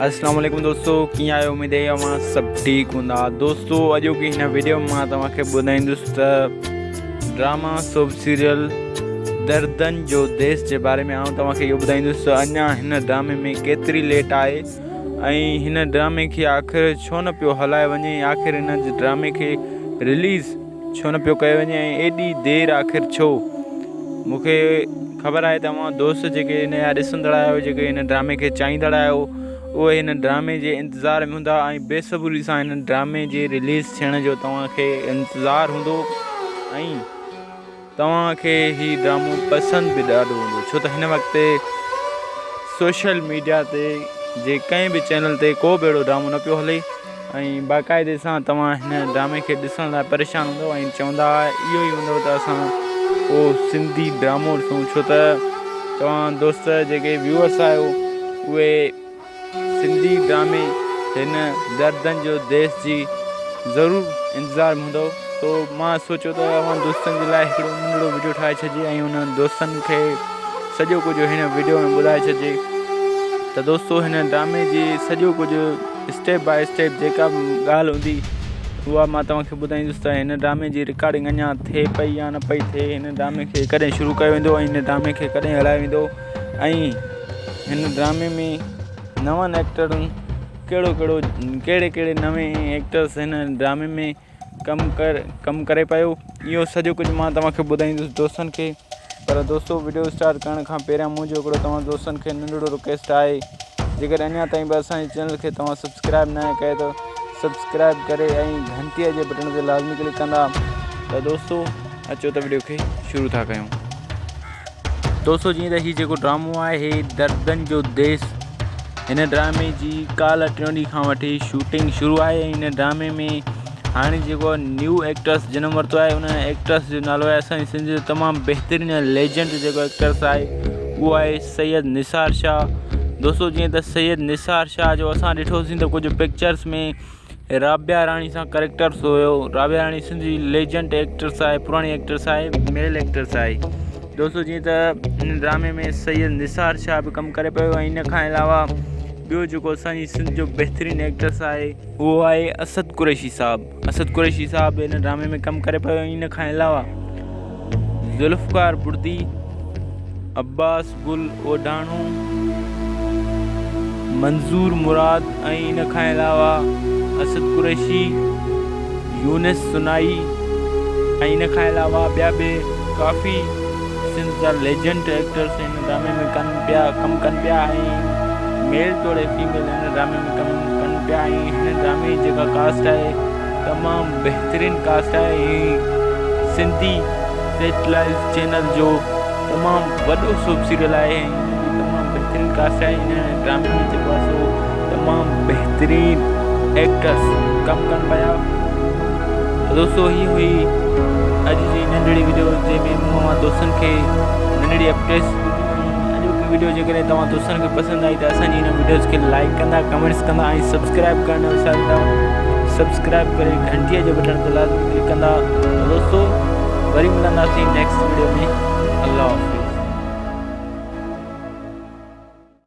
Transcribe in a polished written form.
अस्सलाम वालेकुम दोस्तों, कीअं आहियो? उम्मीद आहे मां सभु ठीकु हूंदा। दोस्तों अॼु की हिन वीडियो में मां तव्हांखे ॿुधाईंदुसि त ड्रामा सोप सीरियल दर्दन जो देश जे बारे में आउं तव्हांखे इहो ॿुधाईंदुसि अञा हिन ड्रामे में केतिरी लेट आहे ऐं हिन ड्रामे खे आख़िर छो न पियो हलाए वञे, आख़िर हिन ड्रामे खे रिलीज़ छो न पियो कयो वञे ऐं एॾी देरि आख़िर छो। मूंखे ख़बर आहे तव्हां दोस्त जेके हिन जा ॾिसंदड़ आहियो, जेके हिन ड्रामे खे चाहींदड़ आहियो, उहे हिन ड्रामे जे इंतज़ार में हूंदा ऐं बेसब्री सां हिन ड्रामे जे रिलीज़ थियण जो तव्हांखे इंतज़ारु हूंदो ऐं तव्हांखे हीउ ड्रामो पसंदि बि ॾाढो हूंदो, छो त हिन वक़्तु सोशल मीडिया ते जे कंहिं बि चैनल ते को बि अहिड़ो ड्रामो न पियो हले ऐं बाक़ाइदे सां तव्हां हिन ड्रामे खे ॾिसण लाइ परेशान हूंदो ऐं चवंदा इहो ई हूंदो त असां पोइ सिंधी ड्रामो ॾिसूं, छो त तव्हां दोस्त जेके व्यूअर्स आहियो उहे सिंधी ड्रामे हिन दर्दन जो देश जी ज़रूरु इंतज़ार में हूंदो। तो मां सोचियो त अवां दोस्तनि जे लाइ हिकिड़ो नंढिड़ो वीडियो ठाहे छॾिजे ऐं उन दोस्तनि खे सॼो कुझु हिन वीडियो में ॿुधाए छॾिजे त दोस्तों हिन ड्रामे जी सॼो कुझु स्टेप बाय स्टेप जेका ॻाल्हि हूंदी उहा मां तव्हांखे ॿुधाईंदुसि त हिन ड्रामे जी रिकॉर्डिंग अञा थिए पई या न पई थिए, हिन ड्रामे खे कॾहिं शुरू कयो वेंदो ऐं हिन ड्रामे खे कॾहिं हलायो वेंदो ऐं हिन ड्रामे में नवनि एक्टरनि कहिड़े कहिड़े नवें एक्टर्स हिन ड्रामे में कमु करे पियो, इहो सॼो कुझु मां तव्हांखे ॿुधाईंदुसि दोस्तनि खे। पर दोस्तों वीडियो स्टार्ट करण खां पहिरियां मुंहिंजो हिकिड़ो तव्हां दोस्तनि खे नंढिड़ो रिक्वेस्ट आहे, जेकर अञा ताईं बि असांजे चैनल खे तव्हां सब्सक्राइब न कयो त सब्सक्राइब करे ऐं घंटीअ जे बटन ते लाज़मी क्लिक कंदा। त दोस्तों अचो त वीडियो खे शुरू था कयूं। दोस्तों जीअं त हीउ जेको ड्रामो आहे हे दर्दन जो देश, हिन ड्रामे जी काल्ह 3 ॾींहं खां वठी शूटिंग शुरू आहे ऐं हिन ड्रामे में हाणे जेको न्यू एक्टर्स जनम वरितो आहे उन एक्टर्स जो नालो आहे असांजी सिंध जो तमामु बहितरीनु लेजेंड जेको एक्टर्स आहे उहो आहे सैयद निसार शाह। दोस्तों जीअं त सैयद निसार शाह जो असां ॾिठोसीं त कुझु पिक्चर्स में राबिया राणी सां करेक्टर्स हुयो। राबिया राणी सिंधी लेजेंड एक्ट्रेस आहे, पुराणी एक्ट्रेस आहे, मेल एक्ट्रेस आहे। दोस्तों जीअं त हिन ड्रामे में सैयद निसार शाह बि कमु करे पियो ऐं हिन खां अलावा ॿियो जेको असांजी सिंध जो बहितरीनु एक्ट्रेस आहे उहो आहे असद कुरैशी साहब। असद कुरैशी साहब हिन ड्रामे में कमु करे पियो ऐं हिन खां अलावा ज़ुल्फ़कार बुर्दी, अब्बास गुल ओडाणो, मंज़ूर मुराद ऐं हिन खां अलावा असद कुरैशी, यूनिस सुनाई ऐं हिन खां अलावा ॿिया बि काफ़ी सिंध जा लेजेंड एक्टर्स हिन ड्रामे में कमु कनि पिया ऐं मेल तोड़े फीमेल हिन ड्रामे में कमु कनि पिया ऐं हिन ड्रामे जी जेका कास्ट आहे तमामु बहितरीनु कास्ट आहे। हीउ सिंधी सेटेलाइट चैनल जो तमामु वॾो सोप सीरियल आहे ऐं तमामु बहितरीनु कास्ट आहे। हिन ड्रामे में जेको आहे सो तमामु बहितरीनु एक्टर्स कमु कनि पिया। दोस्तों ही हुई अॼु जी नंढड़ी वीडियो जंहिंमें मां दोस्तनि खे नंढड़ी अपडेट्स वीडियो जेकॾहिं तव्हां दोस्तनि खे पसंदि आई त असांजी हिन वीडियोज़ खे लाइक कंदा, कमेंट्स कंदा ऐं सब्सक्राइब करणु विसारींदा। सब्सक्राइब करे घंटीअ जे बटन ते लाज़मी क्लिक कंदा। दोस्तों वरी मिलंदासीं नेक्स्ट वीडियो में। अल्लाह।